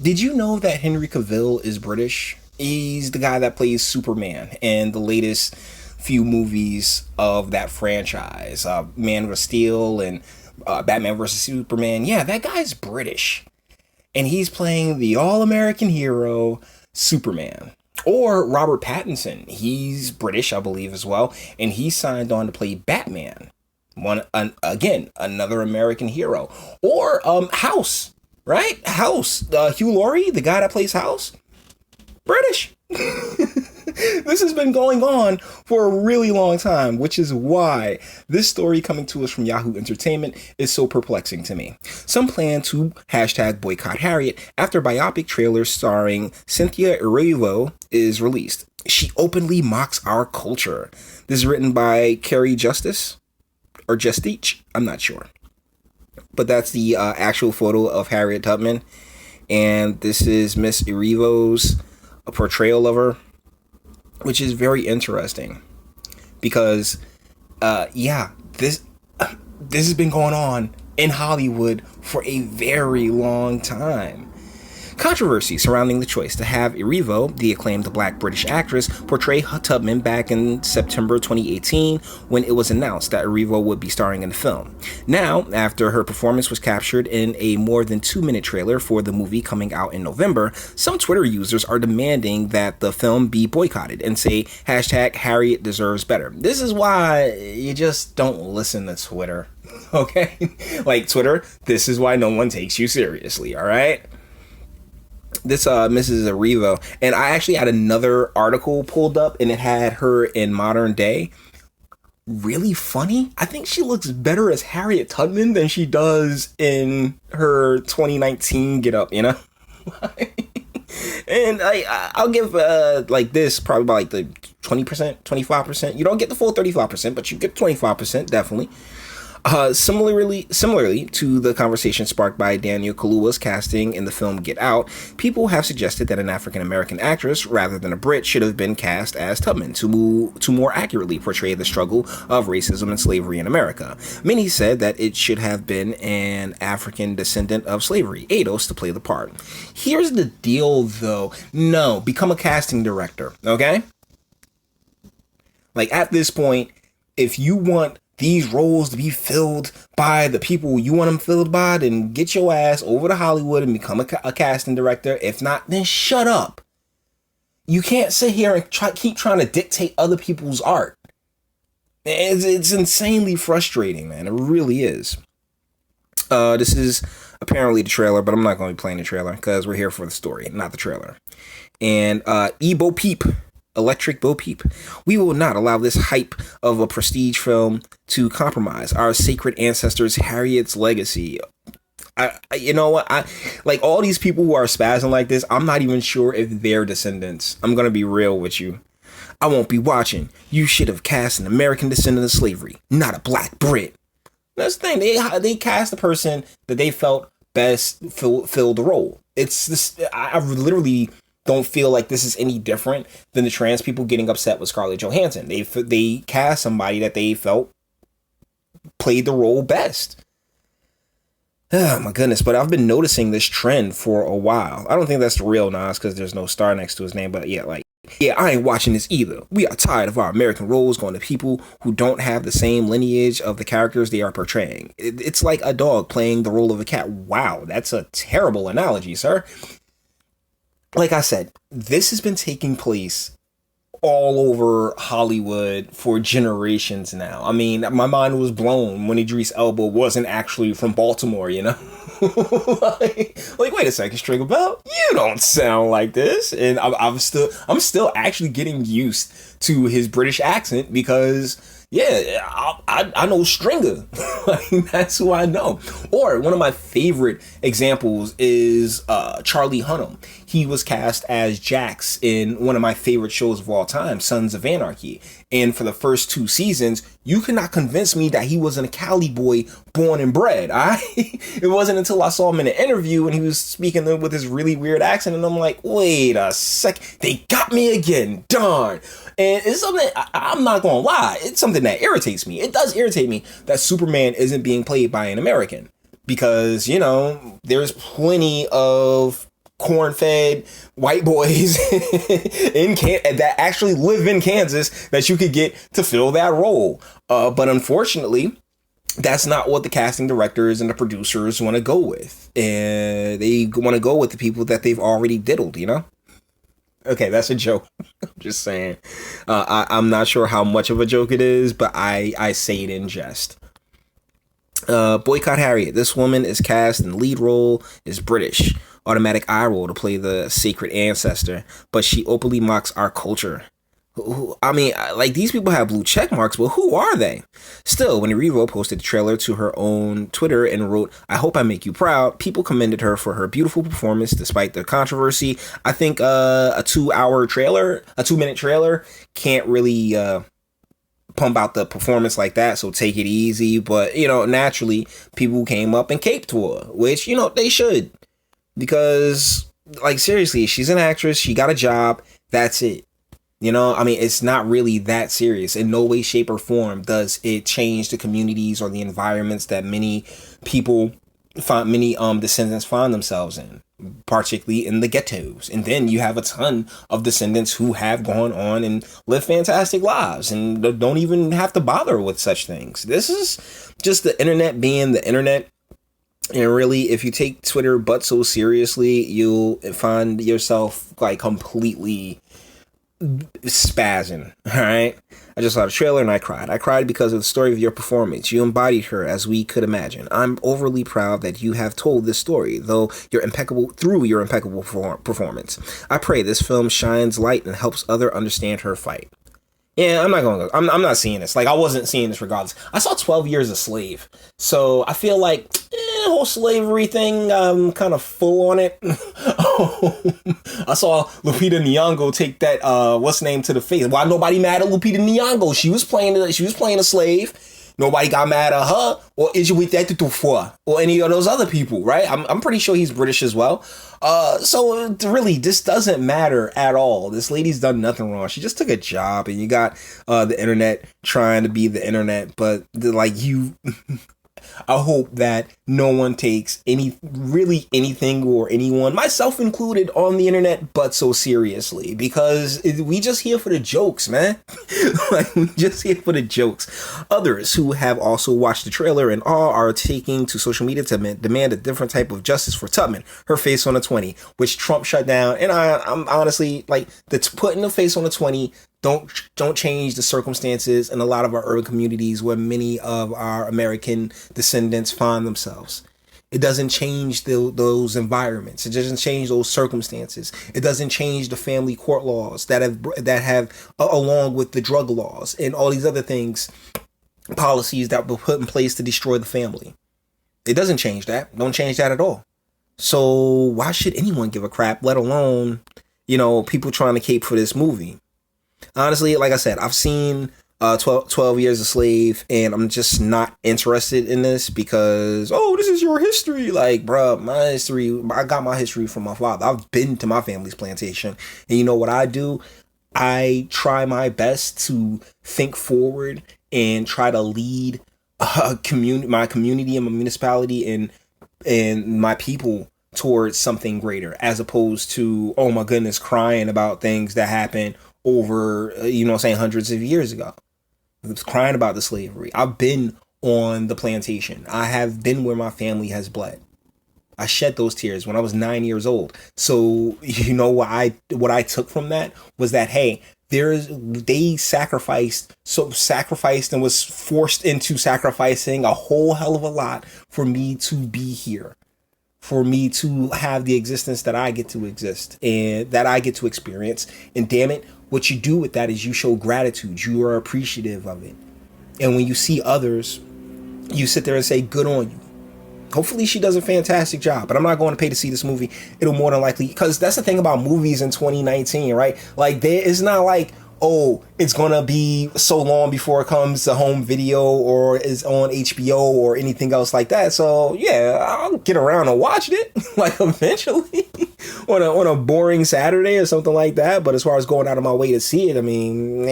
Did you know that Henry Cavill is British? He's the guy that plays Superman in the latest few movies of that franchise, Man of Steel and Batman vs Superman. Yeah, that guy's British, and he's playing the all-American hero Superman. Or Robert Pattinson, he's British, I believe, as well, and he signed on to play Batman. Again, another American hero. Or House, right? House, Hugh Laurie, the guy that plays House, British. This has been going on for a really long time, which is why this story coming to us from Yahoo Entertainment is so perplexing to me. Some plan to hashtag boycott Harriet after biopic trailer starring Cynthia Ervio is released. She openly mocks our culture. This is written by Carrie Justice or Justich, I'm not sure. But that's the actual photo of Harriet Tubman. And this is Miss Ervio's portrayal of her, which is very interesting because, this has been going on in Hollywood for a very long time. Controversy surrounding the choice to have Ervio, the acclaimed black British actress, portray Tubman back in September 2018 when it was announced that Ervio would be starring in the film. Now, after her performance was captured in a more than 2-minute trailer for the movie coming out in November, some Twitter users are demanding that the film be boycotted and say hashtag Harriet deserves better. This is why you just don't listen to Twitter, okay? Like Twitter, this is why no one takes you seriously, all right? This Mrs. Ervio, and I actually had another article pulled up and it had her in modern day. Really funny. I think she looks better as Harriet Tubman than she does in her 2019 get up, you know? And I'll give like this probably about like the 20%, 25%. You don't get the full 35%, but you get 25% definitely. Similarly to the conversation sparked by Daniel Kaluuya's casting in the film Get Out, people have suggested that an African-American actress, rather than a Brit, should have been cast as Tubman to more accurately portray the struggle of racism and slavery in America. Many said that it should have been an African descendant of slavery, Ados, to play the part. Here's the deal, though. No, become a casting director, okay? Like, at this point, if you want these roles to be filled by the people you want them filled by, then get your ass over to Hollywood and become a casting director. If not, then shut up. You can't sit here and keep trying to dictate other people's art. It's insanely frustrating, man. It really is. This is apparently the trailer, but I'm not going to be playing the trailer because we're here for the story, not the trailer. And Bo Peep. Electric Bo Peep. We will not allow this hype of a prestige film to compromise our sacred ancestors Harriet's legacy. You know what? I like all these people who are spazzing like this. I'm not even sure if they're descendants. I'm gonna be real with you. I won't be watching. You should have cast an American descendant of slavery, not a black Brit. That's the thing. They cast the person that they felt best fill the role. It's this. I literally don't feel like this is any different than the trans people getting upset with Scarlett Johansson. They cast somebody that they felt played the role best. Oh my goodness, but I've been noticing this trend for a while. I don't think that's the real Nas because there's no star next to his name, but yeah, I ain't watching this either. We are tired of our American roles going to people who don't have the same lineage of the characters they are portraying. It's like a dog playing the role of a cat. Wow, that's a terrible analogy, sir. Like I said, this has been taking place all over Hollywood for generations now. I mean, my mind was blown when Idris Elba wasn't actually from Baltimore, you know? Wait a second, Stringer Bell, you don't sound like this. And I'm still actually getting used to his British accent because yeah, I know Stringer. That's who I know. Or one of my favorite examples is Charlie Hunnam. He was cast as Jax in one of my favorite shows of all time, Sons of Anarchy. And for the first 2 seasons, you could not convince me that he wasn't a Cali boy born and bred. It wasn't until I saw him in an interview and he was speaking with his really weird accent, and I'm like, wait a sec, they got me again, darn. And it's something, I'm not gonna lie, it's something that irritates me. It does irritate me that Superman isn't being played by an American, because, you know, there's plenty of corn-fed white boys that actually live in Kansas that you could get to fill that role. But unfortunately, that's not what the casting directors and the producers want to go with. And they want to go with the people that they've already diddled, you know? Okay, that's a joke. I'm just saying. I'm not sure how much of a joke it is, but I say it in jest. Boycott Harriet. This woman is cast in the lead role, is British. Automatic eye roll to play the sacred ancestor, but she openly mocks our culture. I mean, like, these people have blue check marks, but who are they? Still, when Ervio posted the trailer to her own Twitter and wrote, "I hope I make you proud," people commended her for her beautiful performance despite the controversy. I think a 2-minute trailer can't really pump out the performance like that, so take it easy. But, you know, naturally, people came up and caped to her, which, you know, they should. Because, like, seriously, she's an actress, she got a job, that's it. You know, I mean, it's not really that serious. In no way, shape, or form does it change the communities or the environments that many descendants find themselves in, particularly in the ghettos. And then you have a ton of descendants who have gone on and lived fantastic lives and don't even have to bother with such things. This is just the internet being the internet. And really, if you take Twitter but so seriously, you'll find yourself like completely spazzing. All right, I just saw the trailer and I cried because of the story of your performance. You embodied her as we could imagine. I'm overly proud that you have told this story through your impeccable performance. I pray this film shines light and helps others understand her fight. Yeah, I'm not seeing this. Like, I wasn't seeing this regardless. I saw 12 Years a Slave. So I feel like the whole slavery thing, kind of full on it. I saw Lupita Nyong'o take that, what's the name, to the face. Why nobody mad at Lupita Nyong'o? She was playing a slave. Nobody got mad at her or or any of those other people, right? I'm pretty sure he's British as well. So really, this doesn't matter at all. This lady's done nothing wrong. She just took a job, and you got the internet trying to be the internet, but I hope that no one takes anything or anyone, myself included, on the internet but so seriously, because we just here for the jokes, man. Like, we just here for the jokes. Others who have also watched the trailer and all are taking to social media to demand a different type of justice for Tubman, her face on a 20, which Trump shut down. And I'm honestly, like, that's putting the face on a 20 don't change the circumstances in a lot of our urban communities where many of our American descendants find themselves. It doesn't change those environments. It doesn't change those circumstances. It doesn't change the family court laws that have along with the drug laws and all these other things, policies that were put in place to destroy the family. It doesn't change that. Don't change that at all. So why should anyone give a crap, let alone, you know, people trying to cape for this movie? Honestly, like I said, I've seen 12 Years a Slave, and I'm just not interested in this because, this is your history. Like, bruh, my history, I got my history from my father. I've been to my family's plantation, and you know what I do? I try my best to think forward and try to lead my community and my municipality and my people towards something greater, as opposed to, oh my goodness, crying about things that happened over, hundreds of years ago. I was crying about the slavery. I've been on the plantation. I have been where my family has bled. I shed those tears when I was 9 years old. So, you know, what I took from that was that, hey, they sacrificed and was forced into sacrificing a whole hell of a lot for me to be here, for me to have the existence that I get to exist and that I get to experience. And damn it, what you do with that is you show gratitude. You are appreciative of it. And when you see others, you sit there and say, good on you. Hopefully she does a fantastic job, but I'm not going to pay to see this movie. It'll more than likely, because that's the thing about movies in 2019, right? Like, it's not like, it's going to be so long before it comes to home video or is on HBO or anything else like that. So yeah, I'll get around to watching it like eventually on a boring Saturday or something like that. But as far as going out of my way to see it, I mean,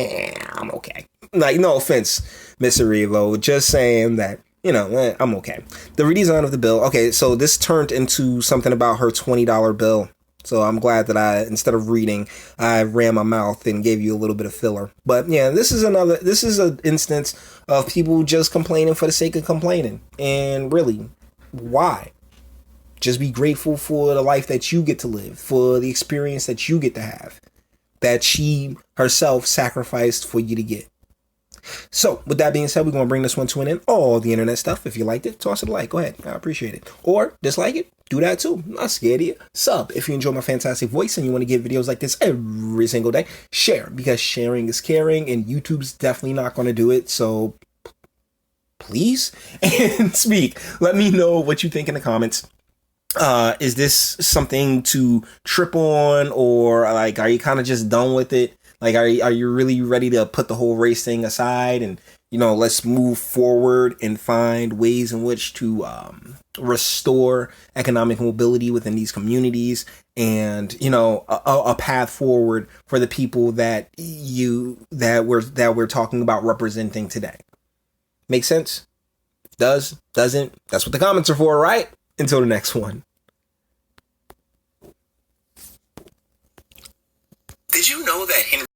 I'm okay. Like, no offense, Mr. Revo, just saying that, I'm okay. The redesign of the bill. Okay, so this turned into something about her $20 bill. So I'm glad that I, instead of reading, I ran my mouth and gave you a little bit of filler. But yeah, this is an instance of people just complaining for the sake of complaining. And really, why? Just be grateful for the life that you get to live, for the experience that you get to have, that she herself sacrificed for you to get. So, with that being said, we're going to bring this one to an end. All the internet stuff. If you liked it, toss it a like. Go ahead. I appreciate it. Or dislike it. Do that too. I'm not scared of you. Sub if you enjoy my fantastic voice and you want to get videos like this every single day. Share, because sharing is caring, and YouTube's definitely not going to do it. So, please. And speak. Let me know what you think in the comments. Is this something to trip on, or like, are you kind of just done with it? Like, are you really ready to put the whole race thing aside and, let's move forward and find ways in which to restore economic mobility within these communities, and, a path forward for the people that we're talking about representing today. Make sense? Doesn't? That's what the comments are for, right? Until the next one. Did you know that Henry